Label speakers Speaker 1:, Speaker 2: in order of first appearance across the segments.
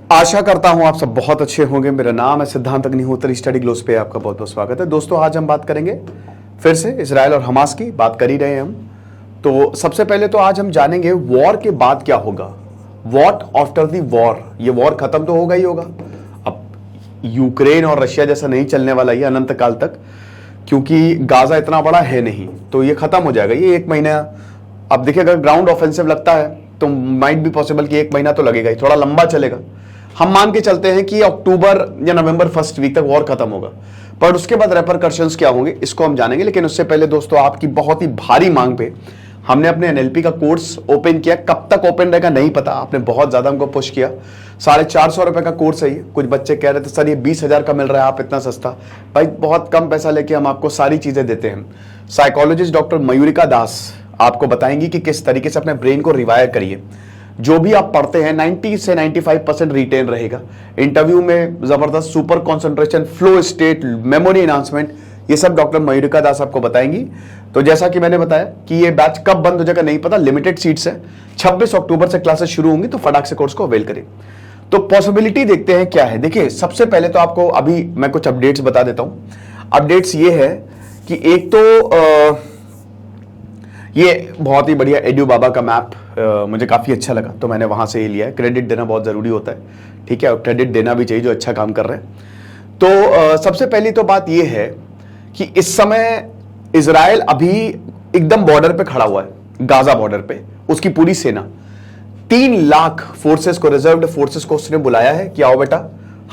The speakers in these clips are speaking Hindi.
Speaker 1: आशा करता हूं आप सब बहुत अच्छे होंगे। मेरा नाम है सिद्धांत अग्निहोत्री, स्टडी ग्लोस पे आपका बहुत बहुत स्वागत है। दोस्तों, आज हम बात करेंगे फिर से इजराइल और हमास की। बात कर ही रहे हैं हम। तो सबसे पहले तो आज हम जानेंगे वॉर के बाद क्या होगा। What after the war. ये वॉर खत्म तो होगा ही होगा। अब यूक्रेन और रशिया जैसा नहीं चलने वाला ये अनंत काल तक, क्योंकि गाजा इतना बड़ा है नहीं, तो ये खत्म हो जाएगा। ये एक महीना, अब देखिए अगर ग्राउंड ऑफेंसिव लगता है तो माइट भी पॉसिबल कि एक महीना तो लगेगा ही, थोड़ा लंबा चलेगा। हम मान के चलते हैं कि अक्टूबर या नवंबर फर्स्ट वीक तक वॉर खत्म होगा, पर उसके बाद रेपरकशंस क्या होंगे इसको हम जानेंगे। लेकिन उससे पहले दोस्तों, आपकी बहुत ही भारी मांग पे हमने अपने एनएलपी का कोर्स ओपन किया। कब तक ओपन रहेगा नहीं पता, आपने बहुत ज्यादा हमको पुश किया। 450 रुपए का कोर्स है ये। कुछ बच्चे कह रहे थे सर ये 20,000 का मिल रहा है, आप इतना सस्ता। भाई बहुत कम पैसा लेके हम आपको सारी चीजें देते हैं। साइकोलॉजिस्ट डॉक्टर मयूरिका दास आपको बताएंगी कि किस तरीके से अपने ब्रेन को रिवायर करिए। जो भी आप पढ़ते हैं 90 से 95% रिटेन रहेगा। इंटरव्यू में जबरदस्त super concentration, flow state, memory enhancement, ये सब डॉक्टर मयूरिका दास आपको बताएंगी। तो जैसा कि मैंने बताया कि ये बैच कब बंद हो जाएगा नहीं पता, लिमिटेड सीट्स है। 26 अक्टूबर से क्लासेस शुरू होंगी, तो फटाक से कोर्स को अवेल करें। तो पॉसिबिलिटी देखते हैं क्या है। देखिए सबसे पहले तो आपको अभी मैं कुछ अपडेट्स बता देता हूं। अपडेट्स ये है कि एक तो ये बहुत ही बढ़िया एड्यू बाबा का मैप मुझे काफ़ी अच्छा लगा, तो मैंने वहाँ से ये लिया है। क्रेडिट देना बहुत ज़रूरी होता है, ठीक है, और क्रेडिट देना भी चाहिए जो अच्छा काम कर रहे हैं। तो सबसे पहली तो बात ये है कि इस समय इजराइल अभी एकदम बॉर्डर पे खड़ा हुआ है, गाजा बॉर्डर पे। उसकी पूरी सेना 3 लाख फोर्सेस को, रिजर्व्ड फोर्सेस को उसने बुलाया है कि आओ बेटा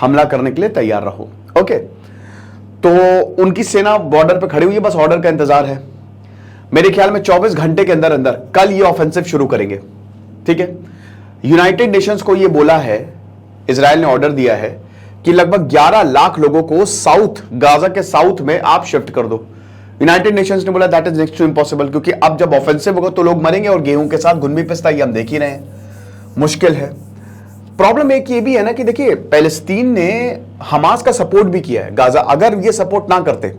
Speaker 1: हमला करने के लिए तैयार रहो। ओके, तो उनकी सेना बॉर्डर पे खड़ी हुई है, बस ऑर्डर का इंतजार है। मेरे ख्याल में 24 घंटे के अंदर अंदर कल ये ऑफेंसिव शुरू करेंगे, ठीक है। यूनाइटेड नेशंस को ये बोला है, इजराइल ने ऑर्डर दिया है कि लगभग 11 लाख लोगों को साउथ, गाजा के साउथ में आप शिफ्ट कर दो। यूनाइटेड नेशंस ने बोला that is next to impossible, क्योंकि अब जब ऑफेंसिव होगा तो लोग मरेंगे और गेहूं के साथ घुन भी पिसता, ये हम देख ही रहे हैं, मुश्किल है। प्रॉब्लम एक ये भी है ना कि देखिए पैलेस्तीन ने हमास का सपोर्ट भी किया है। गाजा अगर ये सपोर्ट ना करते,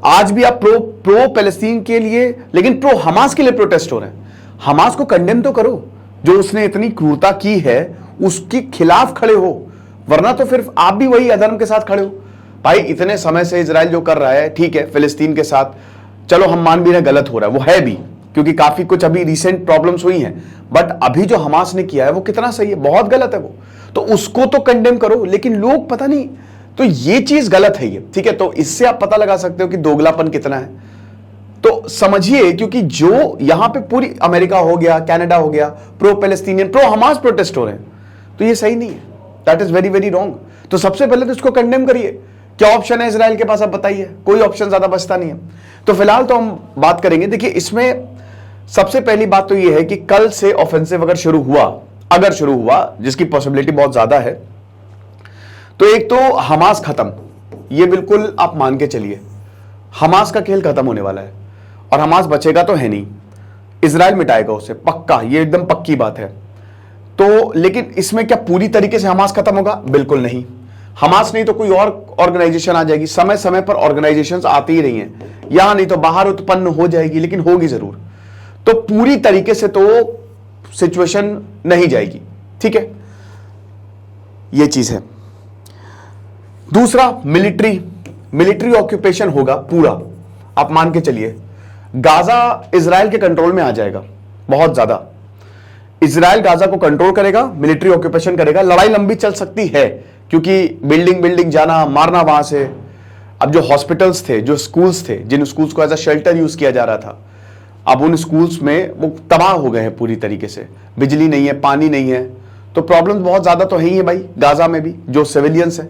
Speaker 1: आज भी आप प्रो पैलेस्तीन के लिए, लेकिन प्रो हमास के लिए प्रोटेस्ट हो रहे हैं। हमास को कंडेम तो करो, जो उसने इतनी क्रूरता की है उसके खिलाफ खड़े हो, वरना तो फिर आप भी वही अधर्म के साथ खड़े हो। भाई इतने समय से इजराइल जो कर रहा है, ठीक है, फिलिस्तीन के साथ चलो हम मान भी रहे गलत हो रहा है, वो है भी, क्योंकि काफी कुछ अभी रिसेंट प्रॉब्लम्स हुई हैं। बट अभी जो हमास ने किया है वो कितना सही है, बहुत गलत है वो, तो उसको तो कंडेम करो। लेकिन लोग पता नहीं, तो ये चीज गलत है ये, ठीक है। तो इससे आप पता लगा सकते हो कि दोगलापन कितना है। तो समझिए, क्योंकि जो यहां पे पूरी अमेरिका हो गया, कनाडा हो गया, pro Palestinian, pro Hamas protest हो रहे हैं, तो ये सही नहीं है। That is very very wrong. तो सबसे पहले तो इसको कंडेम करिए। क्या ऑप्शन है इजराइल के पास, आप बताइए। कोई ऑप्शन ज्यादा बचता नहीं है। तो फिलहाल तो हम बात करेंगे। देखिए इसमें सबसे पहली बात तो यह है कि कल से ऑफेंसिव अगर शुरू हुआ, जिसकी पॉसिबिलिटी बहुत ज्यादा है, तो एक तो हमास खत्म, ये बिल्कुल आप मान के चलिए, हमास का खेल खत्म होने वाला है और हमास बचेगा तो है नहीं, इजराइल मिटाएगा उसे पक्का, ये एकदम पक्की बात है। तो लेकिन इसमें क्या पूरी तरीके से हमास खत्म होगा? बिल्कुल नहीं। हमास नहीं तो कोई और ऑर्गेनाइजेशन आ जाएगी। समय समय पर ऑर्गेनाइजेशंस आती ही रही हैं, यहां नहीं तो बाहर उत्पन्न हो जाएगी, लेकिन होगी जरूर। तो पूरी तरीके से तो सिचुएशन नहीं जाएगी, ठीक है, ये चीज है। दूसरा, मिलिट्री ऑक्यूपेशन होगा पूरा। आप मान के चलिए गाजा इजराइल के कंट्रोल में आ जाएगा, बहुत ज्यादा। इजराइल गाजा को कंट्रोल करेगा, मिलिट्री ऑक्यूपेशन करेगा। लड़ाई लंबी चल सकती है, क्योंकि बिल्डिंग जाना, मारना वहां से। अब जो हॉस्पिटल्स थे, जो स्कूल्स थे, जिन स्कूल्स को एज अ शेल्टर यूज किया जा रहा था, अब उन स्कूल्स में वो तबाह हो गए हैं पूरी तरीके से। बिजली नहीं है, पानी नहीं है, तो प्रॉब्लम बहुत ज्यादा तो है ही है भाई। गाजा में भी जो सिविलियंस है,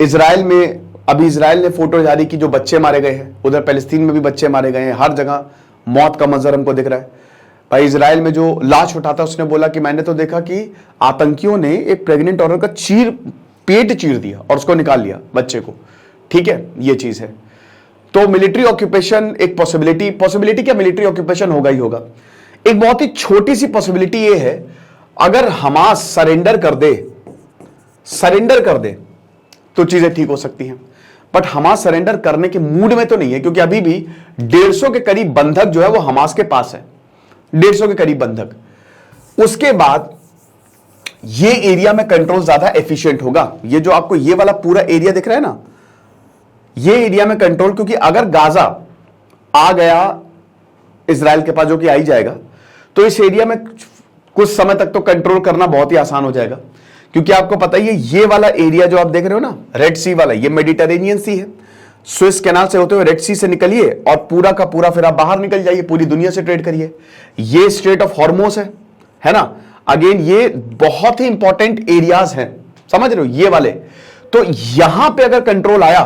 Speaker 1: इजराइल में अभी इजराइल ने फोटो जारी की, जो बच्चे मारे गए हैं, उधर पैलेस्तीन में भी बच्चे मारे गए हैं, हर जगह मौत का मंजर हमको दिख रहा है। भाई इजराइल में जो लाश उठाता, उसने बोला कि मैंने तो देखा कि आतंकियों ने एक प्रेग्नेंट औरत का पेट चीर दिया और उसको निकाल लिया, बच्चे को, ठीक है, ये चीज है। तो मिलिट्री ऑक्यूपेशन एक पॉसिबिलिटी क्या, मिलिट्री ऑक्यूपेशन होगा ही होगा। एक बहुत ही छोटी सी पॉसिबिलिटी ये है, अगर हमास सरेंडर कर दे तो चीजें ठीक हो सकती हैं। बट हमास सरेंडर करने के मूड में तो नहीं है, क्योंकि अभी भी 150 के करीब बंधक जो है वो हमास के पास है, 150 के करीब बंधक। उसके बाद ये एरिया में कंट्रोल ज्यादा एफिशिएंट होगा। ये जो आपको ये वाला पूरा एरिया दिख रहा है ना, ये एरिया में कंट्रोल, क्योंकि अगर गाजा आ गया इजराइल के पास, जो कि आ ही जाएगा, तो इस एरिया में कुछ समय तक तो कंट्रोल करना बहुत ही आसान हो जाएगा। क्योंकि आपको पता ही है ये वाला एरिया जो आप देख रहे हो ना, रेड सी वाला, ये मेडिटेरेनियन सी है। स्विस कैनाल से होते हुए रेड सी से निकलिए और पूरा का पूरा फिर आप बाहर निकल जाइए, पूरी दुनिया से ट्रेड करिए। ये स्ट्रेट ऑफ हॉर्मोस है ना। अगेन ये बहुत ही इंपॉर्टेंट एरियाज हैं, समझ रहे हो ये वाले। तो यहां पे अगर कंट्रोल आया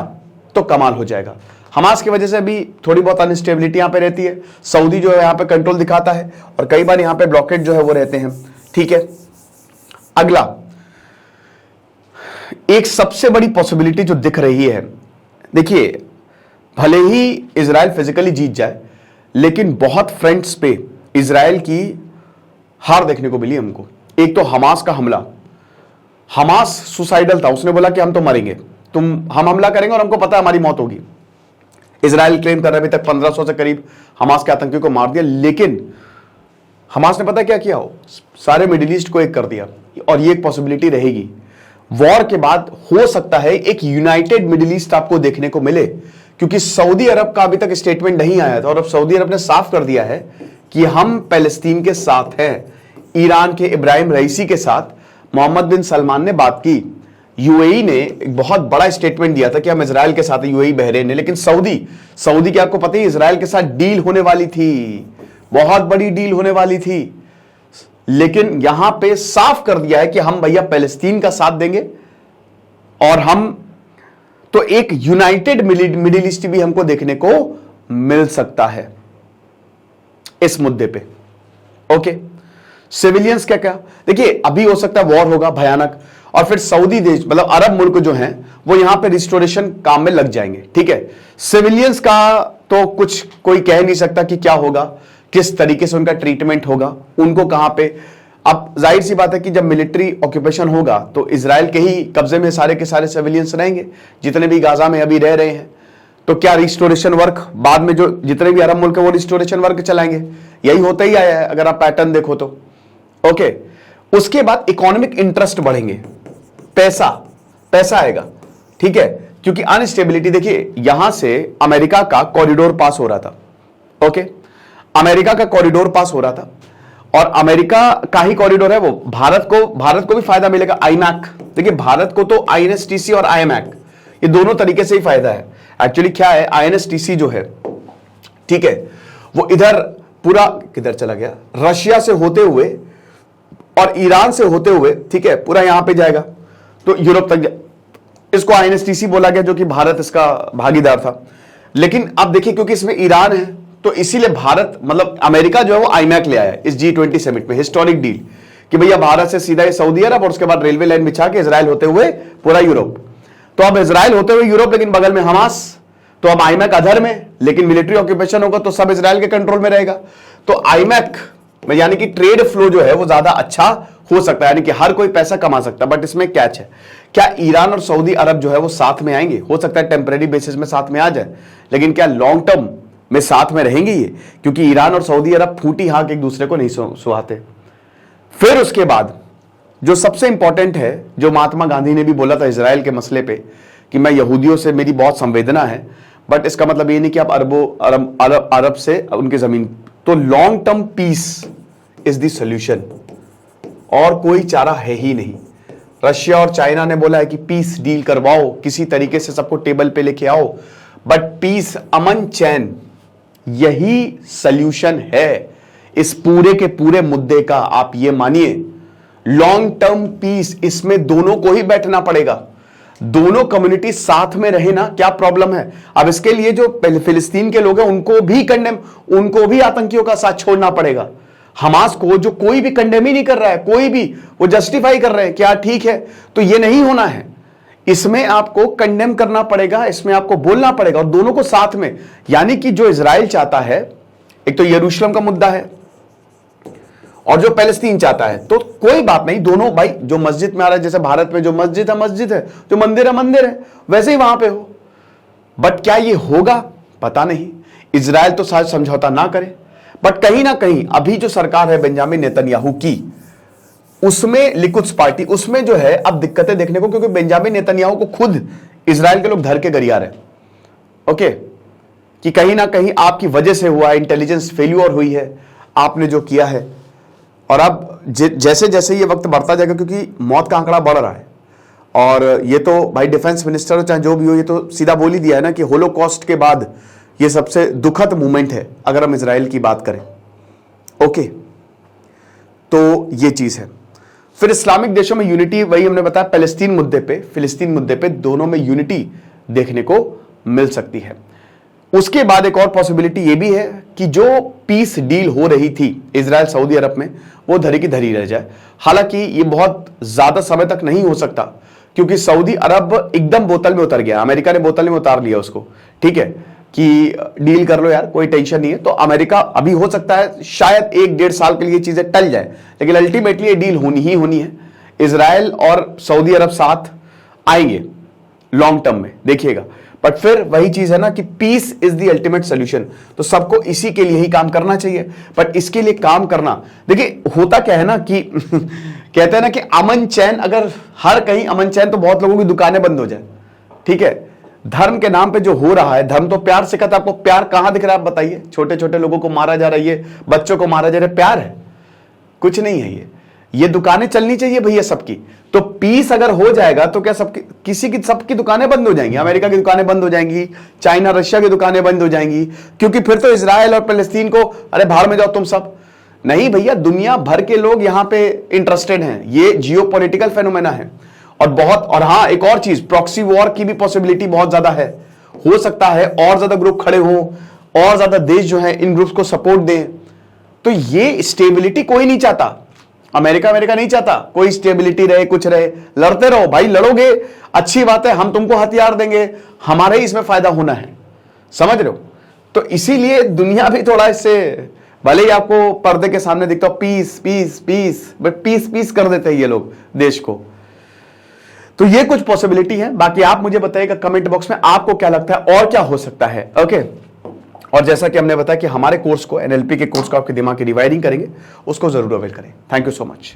Speaker 1: तो कमाल हो जाएगा। हमास की वजह से भी थोड़ी बहुत अनस्टेबिलिटी यहां पे रहती है। सऊदी जो है यहां पे कंट्रोल दिखाता है और कई बार यहां पे ब्लॉकेट जो है वो रहते हैं। ठीक है, अगला एक सबसे बड़ी पॉसिबिलिटी जो दिख रही है, देखिए भले ही इजराइल फिजिकली जीत जाए, लेकिन बहुत फ्रंट्स पे इजराइल की हार देखने को मिली हमको। एक तो हमास का हमला, हमास सुसाइडल था, उसने बोला कि हम तो मरेंगे, हम हमला करेंगे और हमको पता है हमारी मौत होगी। इजराइल क्लेम कर रहा है अभी तक 1500 से करीब हमास के आतंकियों को मार दिया, लेकिन हमास ने पता क्या किया, हो सारे मिडिल ईस्ट को एक कर दिया। और ये एक पॉसिबिलिटी रहेगी, वॉर के बाद हो सकता है एक यूनाइटेड मिडिल ईस्ट आपको देखने को मिले, क्योंकि सऊदी अरब का अभी तक स्टेटमेंट नहीं आया था और अब सऊदी अरब ने साफ कर दिया है कि हम पैलेस्तीन के साथ हैं। ईरान के इब्राहिम रईसी के साथ मोहम्मद बिन सलमान ने बात की। यूएई ने एक बहुत बड़ा स्टेटमेंट दिया था कि हम इजराइल के साथ, यूएई बहरीन ने, लेकिन सऊदी की आपको पता है इजराइल के साथ डील होने वाली थी, बहुत बड़ी डील होने वाली थी, लेकिन यहां पे साफ कर दिया है कि हम भैया पैलेस्तीन का साथ देंगे और हम तो एक यूनाइटेड मिडिल ईस्ट भी हमको देखने को मिल सकता है इस मुद्दे पे। ओके, सिविलियंस क्या क्या, देखिए अभी हो सकता है वॉर होगा भयानक और फिर सऊदी देश मतलब अरब मुल्क जो हैं वो यहां पे रिस्टोरेशन काम में लग जाएंगे। ठीक है, सिविलियंस का तो कुछ कोई कह नहीं सकता कि क्या होगा, किस तरीके से उनका ट्रीटमेंट होगा, उनको कहां पे। अब जाहिर सी बात है कि जब मिलिट्री ऑक्यूपेशन होगा तो इजराइल के ही कब्जे में सारे के सारे सिविलियंस रहेंगे, जितने भी गाजा में अभी रह रहे हैं। तो क्या रिस्टोरेशन वर्क बाद में जो जितने भी अरब मुल्क है वो रिस्टोरेशन वर्क चलाएंगे, यही होता ही आया है अगर आप पैटर्न देखो तो। ओके, उसके बाद इकोनॉमिक इंटरेस्ट बढ़ेंगे, पैसा आएगा। ठीक है, क्योंकि अनस्टेबिलिटी, देखिए यहां से अमेरिका का कॉरिडोर पास हो रहा था। ओके, अमेरिका का कॉरिडोर पास हो रहा था और अमेरिका का ही कॉरिडोर है वो, भारत को भी फायदा मिलेगा। आईमैक, देखिए भारत को तो आईएनएसटीसी और आईएमएक ये दोनों तरीके से ही फायदा है। एक्चुअली क्या है, आईएनएसटीसी जो है, ठीक है, वो इधर पूरा किधर चला गया, रशिया से होते हुए और ईरान से होते हुए, ठीक है, पूरा यहां पे जाएगा तो यूरोप तक। इसको आईएनएसटीसी बोला गया जो कि भारत इसका भागीदार था। लेकिन अब देखिए क्योंकि इसमें ईरान है तो इसीलिए भारत मतलब अमेरिका जो है वो आईमैक ले आया इस G20 समिट में, हिस्टोरिक डील कि भैया भारत से सीधा सऊदी अरब और उसके बाद रेलवे लाइन बिछा के इजराइल होते हुए पूरा यूरोप। तो अब इजराइल होते हुए यूरोप, लेकिन बगल में हमास, तो अब आईमैक अधर में, लेकिन मिलिट्री ऑक्यूपेशन होगा तो सब इजराइल के कंट्रोल में रहेगा। तो आईमैक में यानी कि ट्रेड फ्लो जो है वो ज्यादा अच्छा हो सकता है, यानी कि हर कोई पैसा कमा सकता है। बट इसमें कैच है, क्या ईरान और सऊदी अरब जो है वो साथ में आएंगे? हो सकता है टेम्परेरी बेसिस में साथ में आ जाए, लेकिन क्या लॉन्ग टर्म में साथ में रहेंगे ये? क्योंकि ईरान और सऊदी अरब फूटी हाँक एक दूसरे को नहीं सुहाते। फिर उसके बाद जो सबसे इंपॉर्टेंट है, जो महात्मा गांधी ने भी बोला था इजराइल के मसले पे कि मैं यहूदियों से मेरी बहुत संवेदना है, बट इसका मतलब ये नहीं कि आप अरब से उनकी जमीन। तो long term peace is the solution, और कोई चारा है ही नहीं। रशिया और चाइना ने बोला है कि पीस डील करवाओ, किसी तरीके से सबको टेबल पे लेके आओ, बट पीस, अमन चैन, यही सॉल्यूशन है इस पूरे के पूरे मुद्दे का। आप ये मानिए, लॉन्ग टर्म पीस, इसमें दोनों को ही बैठना पड़ेगा, दोनों कम्युनिटी साथ में रहे ना, क्या प्रॉब्लम है? अब इसके लिए जो फिलिस्तीन के लोग हैं उनको भी कंडेम, उनको भी आतंकियों का साथ छोड़ना पड़ेगा। हमास को जो कोई भी कंडेम ही नहीं कर रहा है, कोई भी, वो जस्टिफाई कर रहे हैं क्या ठीक है, तो ये नहीं होना है। इसमें आपको कंडेम करना पड़ेगा, इसमें आपको बोलना पड़ेगा, और दोनों को साथ में। यानी कि जो इजराइल चाहता है, एक तो यरूशलेम का मुद्दा है और जो पैलेस्तीन चाहता है, तो कोई बात नहीं, दोनों भाई, जो मस्जिद में आ रहा है, जैसे भारत में जो मस्जिद है मस्जिद है, जो मंदिर है मंदिर है, वैसे ही वहां पे हो। बट क्या ये होगा? पता नहीं। इजराइल तो शायद समझौता ना करे, बट कहीं ना कहीं अभी जो सरकार है बेंजामिन नेतन्याहू की, उसमें लिकुड्स पार्टी, उसमें जो है अब दिक्कतें देखने को, क्योंकि बेंजामिन नेतन्याहू को खुद इजराइल के लोग धर के गरिया रहे, ओके, कि कहीं ना कहीं आपकी वजह से हुआ है, इंटेलिजेंस फेल्यूर हुई है, आपने जो किया है। और अब जैसे जैसे ये वक्त बढ़ता जाएगा, क्योंकि मौत का आंकड़ा बढ़ रहा है, और ये तो भाई डिफेंस मिनिस्टर चाहे जो भी हो, ये तो सीधा बोल ही दिया है ना कि होलोकॉस्ट के बाद ये सबसे दुखद मूवमेंट है अगर हम इजराइल की बात करें, ओके। तो ये चीज है। फिर इस्लामिक देशों में यूनिटी, वही हमने बताया, फिलिस्तीन मुद्दे पे दोनों में यूनिटी देखने को मिल सकती है। उसके बाद एक और पॉसिबिलिटी ये भी है कि जो पीस डील हो रही थी इजराइल सऊदी अरब में, वो धरी की धरी रह जाए। हालांकि ये बहुत ज्यादा समय तक नहीं हो सकता, क्योंकि सऊदी अरब एकदम बोतल में उतर गया, अमेरिका ने बोतल में उतार लिया उसको, ठीक है, कि डील कर लो यार, कोई टेंशन नहीं है। तो अमेरिका अभी हो सकता है शायद 1-1.5 साल के लिए चीजें टल जाए, लेकिन अल्टीमेटली ये डील होनी ही होनी है। इजराइल और सऊदी अरब साथ आएंगे लॉन्ग टर्म में, देखिएगा। बट फिर वही चीज है ना कि peace is the ultimate solution, तो सबको इसी के लिए ही काम करना चाहिए। बट इसके लिए काम करना, देखिए होता क्या है ना कि कहते हैं ना कि अमन चैन, अगर हर कहीं अमन चैन तो बहुत लोगों की दुकानें बंद हो जाए, ठीक है। धर्म के नाम पे जो हो रहा है, धर्म तो प्यार सिखाता है, आपको प्यार कहां दिख रहा है आप बताइए? छोटे छोटे लोगों को मारा जा रही है, बच्चों को मारा जा रहा है, प्यार है? कुछ नहीं है। ये दुकानें चलनी चाहिए भैया सबकी। तो पीस अगर हो जाएगा तो क्या सबकी सबकी दुकानें बंद हो जाएंगी? अमेरिका की दुकानें बंद हो जाएंगी, चाइना रशिया की दुकानें बंद हो जाएंगी, क्योंकि फिर तो इजराइल और फलस्तीन को अरे भाड़ में जाओ तुम सब। नहीं भैया, दुनिया भर के लोग यहां पे इंटरेस्टेड हैं, ये जियोपॉलिटिकल फेनोमेना है। और हाँ, एक और चीज, प्रॉक्सी वॉर की भी पॉसिबिलिटी बहुत ज्यादा है। हो सकता है और ज्यादा ग्रुप खड़े हो, और ज्यादा देश जो है इन ग्रुप्स को सपोर्ट दें। तो ये स्टेबिलिटी कोई नहीं चाहता, अमेरिका नहीं चाहता कोई स्टेबिलिटी रहे, कुछ रहे। लड़ते रहो भाई, लड़ोगे अच्छी बात है, हम तुमको हथियार देंगे, हमारे ही इसमें फायदा होना है, समझ रहे हो? तो इसीलिए दुनिया भी थोड़ा इससे, भले ही आपको पर्दे के सामने दिखता हो peace peace peace, but peace peace कर देते हैं ये लोग देश को। तो ये कुछ पॉसिबिलिटी है। बाकी आप मुझे बताइएगा कमेंट बॉक्स में आपको क्या लगता है और क्या हो सकता है, ओके। और जैसा कि हमने बताया कि हमारे कोर्स को, एनएलपी के कोर्स को आपके दिमाग की रिवायरिंग करेंगे, उसको जरूर अवेल करें। Thank you so much.